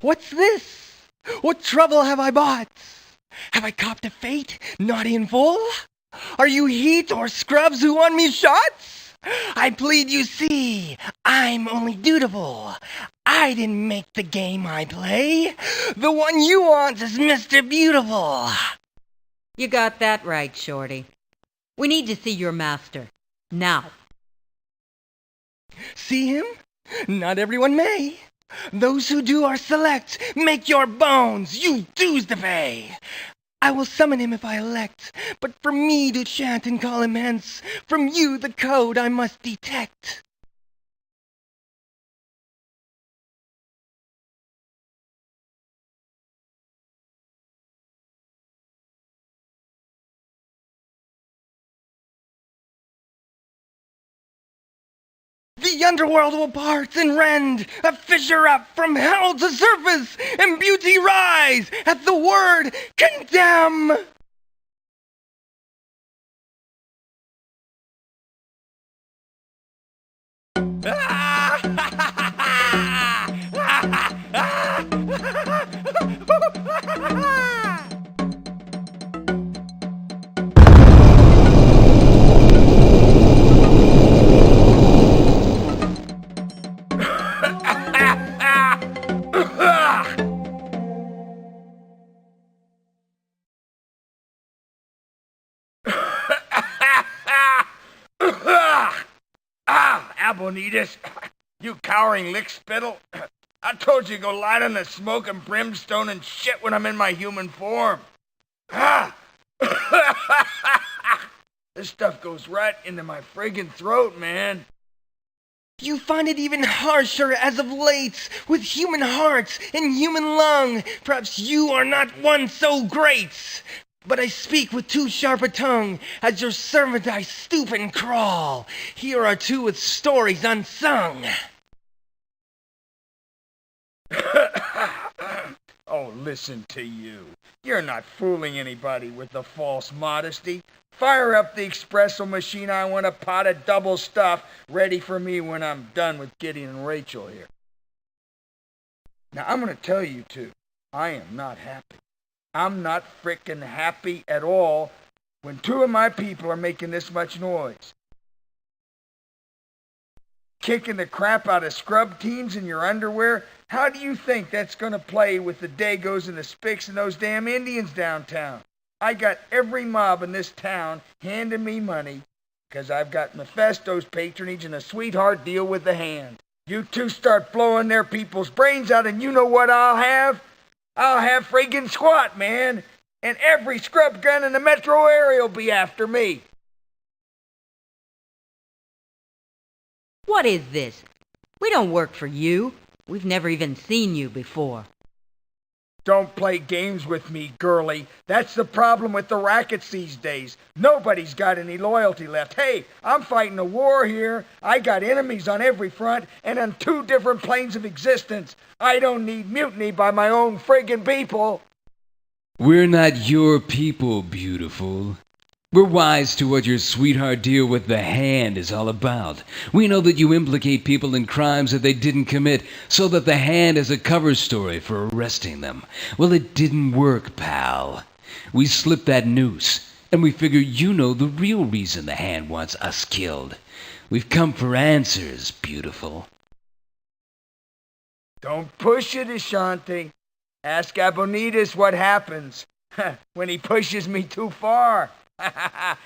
What's this? What trouble have I bought? Have I copped a fate, naughty and full? Are you heat or scrubs who want me shots? I plead you see, I'm only dutiful. I didn't make the game I play. The one you want is Mr. Beautiful. You got that right, Shorty. We need to see your master. Now. See him? Not everyone may. Those who do are select. Make your bones, you dues to pay. I will summon him if I elect, but for me to chant and call him hence, from you the code I must detect. The underworld will part and rend, a fissure up from hell to surface, and beauty rise at the word condemn. Abonitas, you cowering lick spittle. I told you to go light on the smoke and brimstone and shit when I'm in my human form. This stuff goes right into my friggin' throat, man. You find it even harsher as of late, with human hearts and human lung. Perhaps you are not one so great. But I speak with too sharp a tongue. As your servant I stoop and crawl. Here are two with stories unsung. Oh, listen to you. You're not fooling anybody with the false modesty. Fire up the espresso machine. I want a pot of double stuff ready for me when I'm done with Gideon and Rachel here. Now, I'm going to tell you two, I am not happy. I'm not frickin' happy at all when two of my people are making this much noise. Kicking the crap out of scrub teams in your underwear? How do you think that's gonna play with the Dagos and the Spics and those damn Indians downtown? I got every mob in this town handing me money because I've got Mephisto's patronage and a sweetheart deal with the hand. You two start blowing their people's brains out and you know what I'll have? I'll have friggin' squat, man. And every scrub gun in the metro area will be after me. What is this? We don't work for you. We've never even seen you before. Don't play games with me, girlie. That's the problem with the rackets these days. Nobody's got any loyalty left. Hey, I'm fighting a war here. I got enemies on every front and on two different planes of existence. I don't need mutiny by my own friggin' people. We're not your people, beautiful. We're wise to what your sweetheart deal with the hand is all about. We know that you implicate people in crimes that they didn't commit, so that the hand is a cover story for arresting them. Well, it didn't work, pal. We slipped that noose, and we figure you know the real reason the hand wants us killed. We've come for answers, beautiful. Don't push it, Ashanti. Ask Abonitas what happens when he pushes me too far.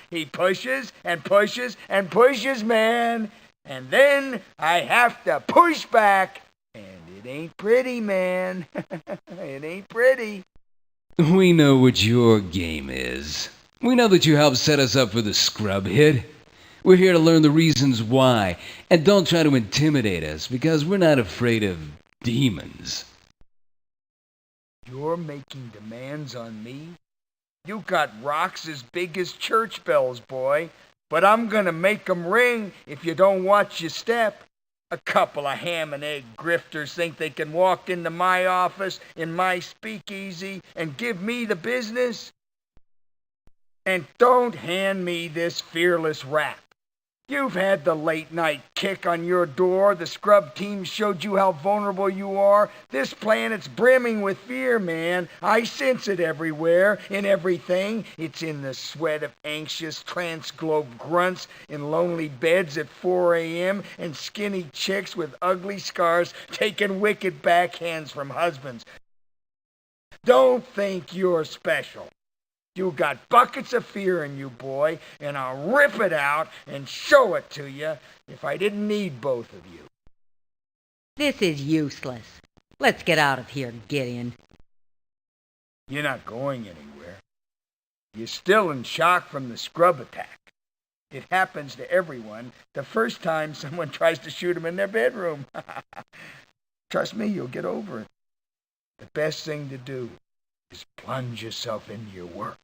He pushes and pushes and pushes, man. And then I have to push back. And it ain't pretty, man. It ain't pretty. We know what your game is. We know that you helped set us up for the scrub hit. We're here to learn the reasons why. And don't try to intimidate us, because we're not afraid of demons. You're making demands on me? You got rocks as big as church bells, boy. But I'm gonna make 'em ring if you don't watch your step. A couple of ham and egg grifters think they can walk into my office in my speakeasy and give me the business? And don't hand me this fearless rap. You've had the late night kick on your door. The scrub team showed you how vulnerable you are. This planet's brimming with fear, man. I sense it everywhere, in everything. It's in the sweat of anxious trans-globe grunts in lonely beds at 4 a.m. and skinny chicks with ugly scars taking wicked backhands from husbands. Don't think you're special. You got buckets of fear in you, boy, and I'll rip it out and show it to you if I didn't need both of you. This is useless. Let's get out of here, Gideon. You're not going anywhere. You're still in shock from the scrub attack. It happens to everyone the first time someone tries to shoot them in their bedroom. Trust me, you'll get over it. The best thing to do is plunge yourself into your work.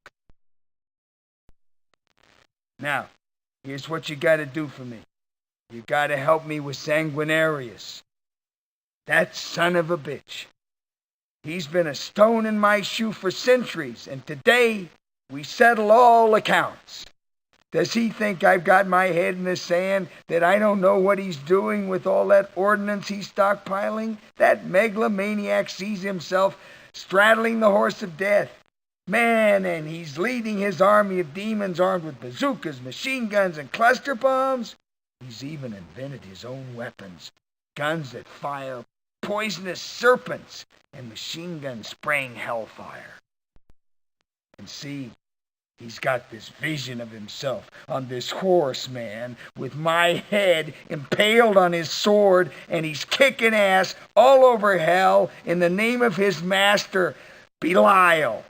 Now, here's what you gotta do for me. You gotta help me with Sanguinarius. That son of a bitch. He's been a stone in my shoe for centuries, and today we settle all accounts. Does he think I've got my head in the sand, that I don't know what he's doing with all that ordnance he's stockpiling? That megalomaniac sees himself straddling the horse of death. Man, and he's leading his army of demons armed with bazookas, machine guns, and cluster bombs. He's even invented his own weapons, guns that fire poisonous serpents and machine guns spraying hellfire. And see, he's got this vision of himself on this horse, man, with my head impaled on his sword, and he's kicking ass all over hell in the name of his master, Belial,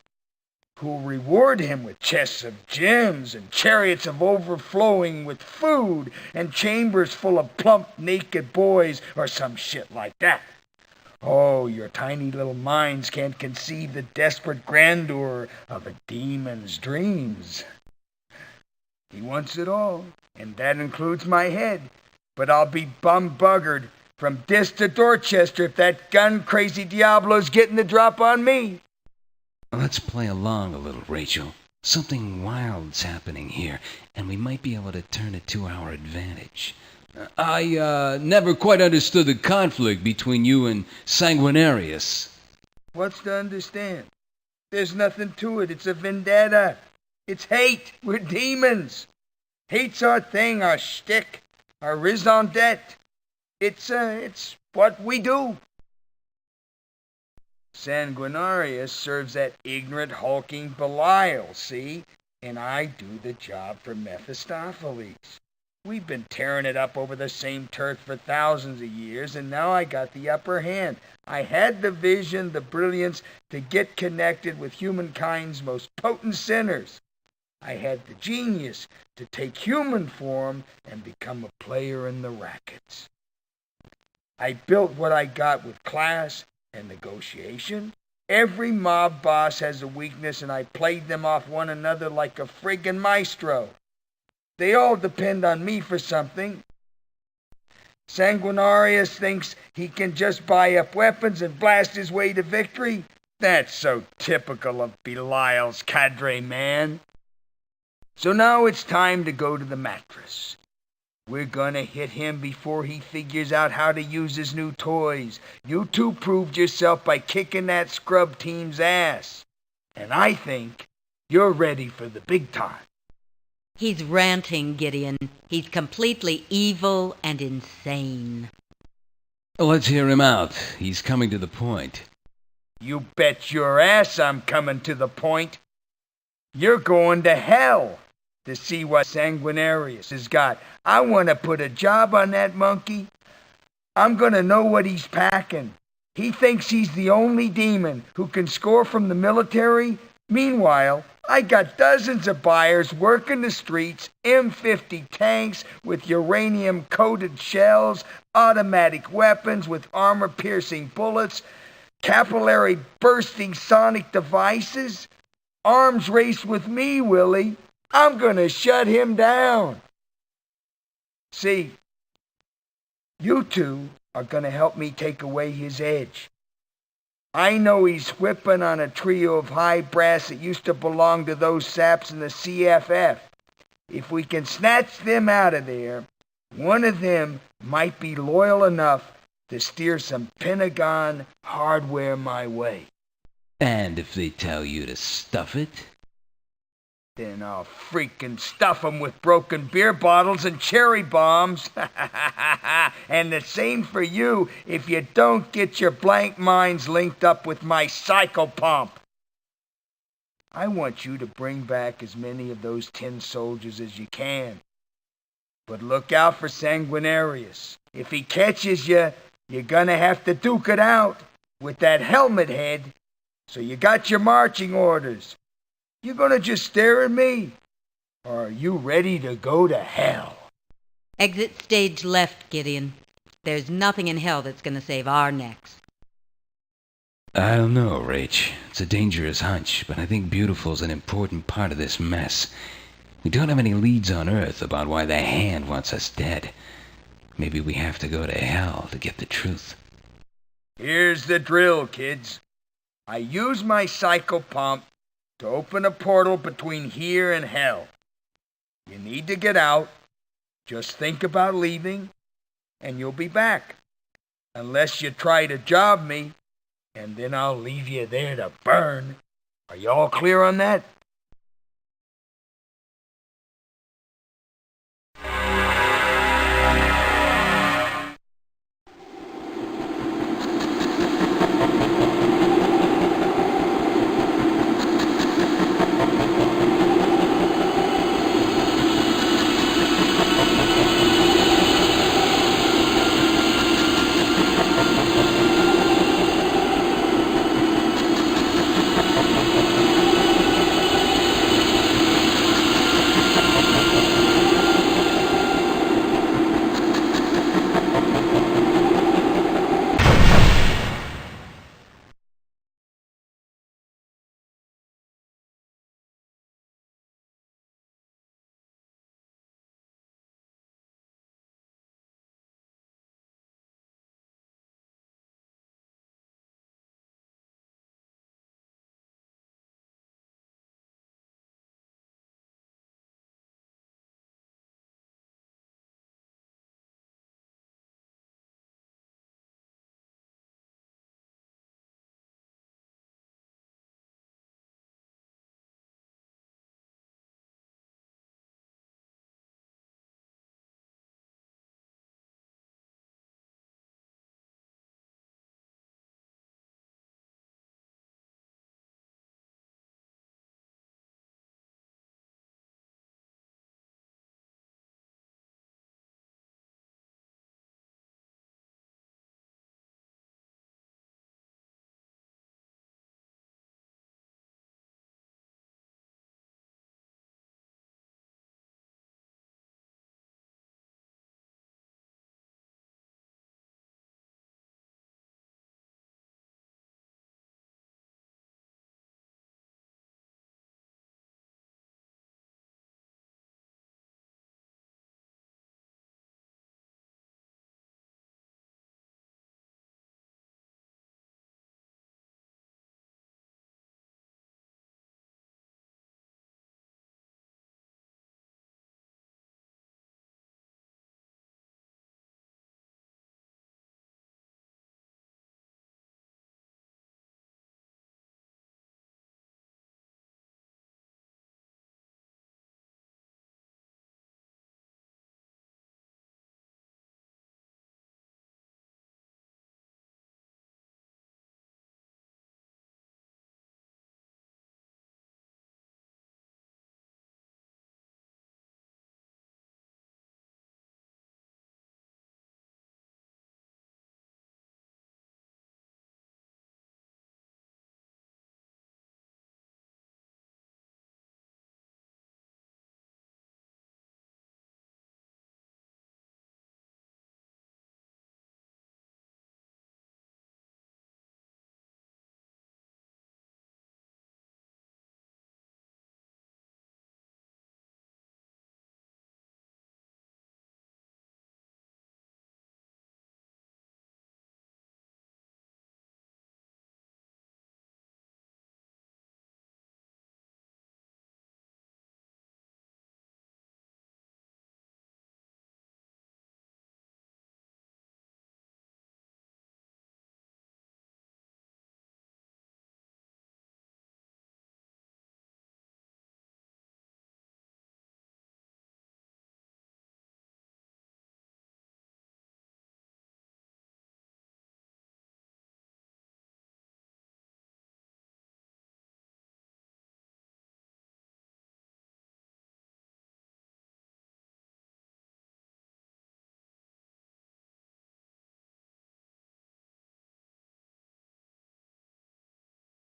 who'll reward him with chests of gems and chariots of overflowing with food and chambers full of plump, naked boys or some shit like that. Oh, your tiny little minds can't conceive the desperate grandeur of a demon's dreams. He wants it all, and that includes my head. But I'll be bum-buggered from Dis to Dorchester if that gun-crazy Diablo's getting the drop on me. Let's play along a little, Rachel. Something wild's happening here, and we might be able to turn it to our advantage. I never quite understood the conflict between you and Sanguinarius. What's to understand? There's nothing to it. It's a vendetta. It's hate. We're demons. Hate's our thing, our shtick, our raison d'etre. It's what we do. Sanguinarius serves that ignorant, hulking Belial, see? And I do the job for Mephistopheles. We've been tearing it up over the same turf for thousands of years, and now I got the upper hand. I had the vision, the brilliance to get connected with humankind's most potent sinners. I had the genius to take human form and become a player in the rackets. I built what I got with class and negotiation. Every mob boss has a weakness, and I played them off one another like a friggin' maestro. They all depend on me for something. Sanguinarius thinks he can just buy up weapons and blast his way to victory. That's so typical of Belial's cadre, man. So now it's time to go to the mattress. We're gonna hit him before he figures out how to use his new toys. You two proved yourself by kicking that scrub team's ass. And I think you're ready for the big time. He's ranting, Gideon. He's completely evil and insane. Let's hear him out. He's coming to the point. You bet your ass I'm coming to the point. You're going to hell to see what Sanguinarius has got. I want to put a job on that monkey. I'm going to know what he's packing. He thinks he's the only demon who can score from the military. Meanwhile, I got dozens of buyers working the streets, M50 tanks with uranium-coated shells, automatic weapons with armor-piercing bullets, capillary-bursting sonic devices. Arms race with me, Willie. I'm going to shut him down. See, you two are going to help me take away his edge. I know he's whipping on a trio of high brass that used to belong to those saps in the CFF. if we can snatch them out of there, one of them might be loyal enough to steer some Pentagon hardware my way. And if they tell you to stuff it? Then I'll freaking stuff 'em with broken beer bottles and cherry bombs. And the same for you if you don't get your blank minds linked up with my psychopomp. I want you to bring back as many of those tin soldiers as you can. But look out for Sanguinarius. If he catches you, you're gonna have to duke it out with that helmet head. So you got your marching orders. You gonna just stare at me? Or are you ready to go to hell? Exit stage left, Gideon. There's nothing in hell that's gonna save our necks. I don't know, Rach. It's a dangerous hunch, but I think Beautiful's an important part of this mess. We don't have any leads on Earth about why the Hand wants us dead. Maybe we have to go to hell to get the truth. Here's the drill, kids. I use my psychopomp to open a portal between here and hell. You need to get out. Just think about leaving, and you'll be back. Unless you try to job me, and then I'll leave you there to burn. Are you all clear on that?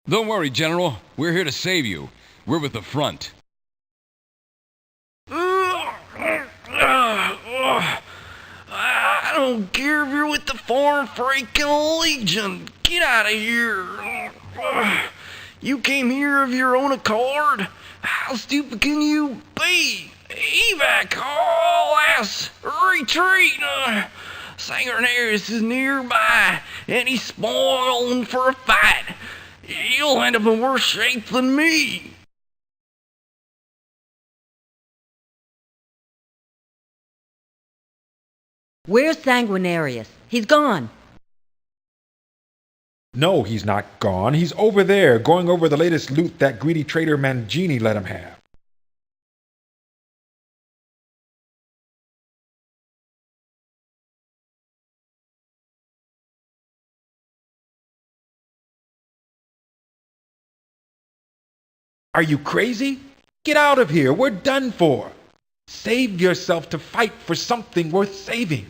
Don't worry, General. We're here to save you. We're with the front. I don't care if you're with the Foreign Freaking Legion. Get out of here. You came here of your own accord? How stupid can you be? Evac, all ass, retreat. Sanguinarius is nearby, and he's spoiling for a fight. You'll end up in worse shape than me. Where's Sanguinarius? He's gone. No, he's not gone. He's over there, going over the latest loot that greedy traitor Mangini let him have. Are you crazy? Get out of here. We're done for. Save yourself to fight for something worth saving.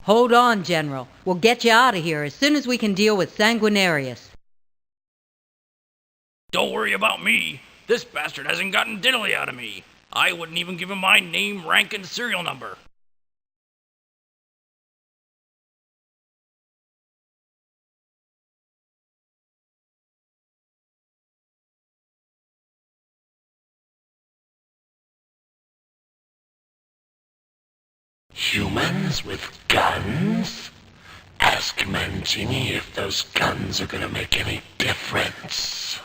Hold on, General. We'll get you out of here as soon as we can deal with Sanguinarius. Don't worry about me. This bastard hasn't gotten diddly out of me. I wouldn't even give him my name, rank, and serial number. Humans with guns? Ask Mangini if those guns are gonna make any difference.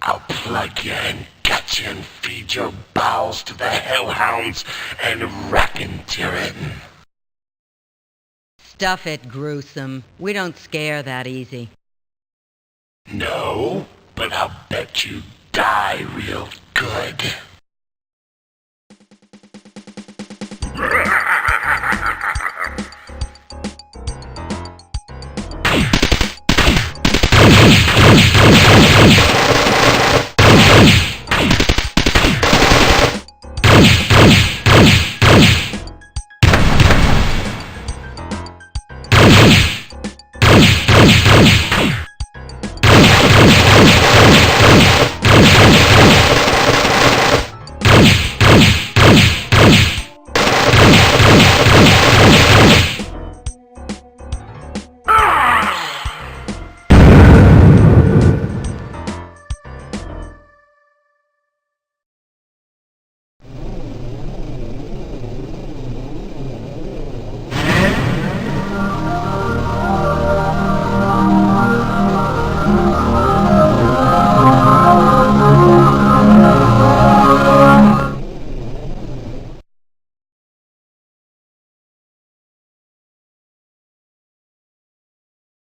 I'll plug you and gut you and feed your bowels to the hellhounds and Rackentyran. Stuff it, gruesome. We don't scare that easy. No, but I'll bet you die real good.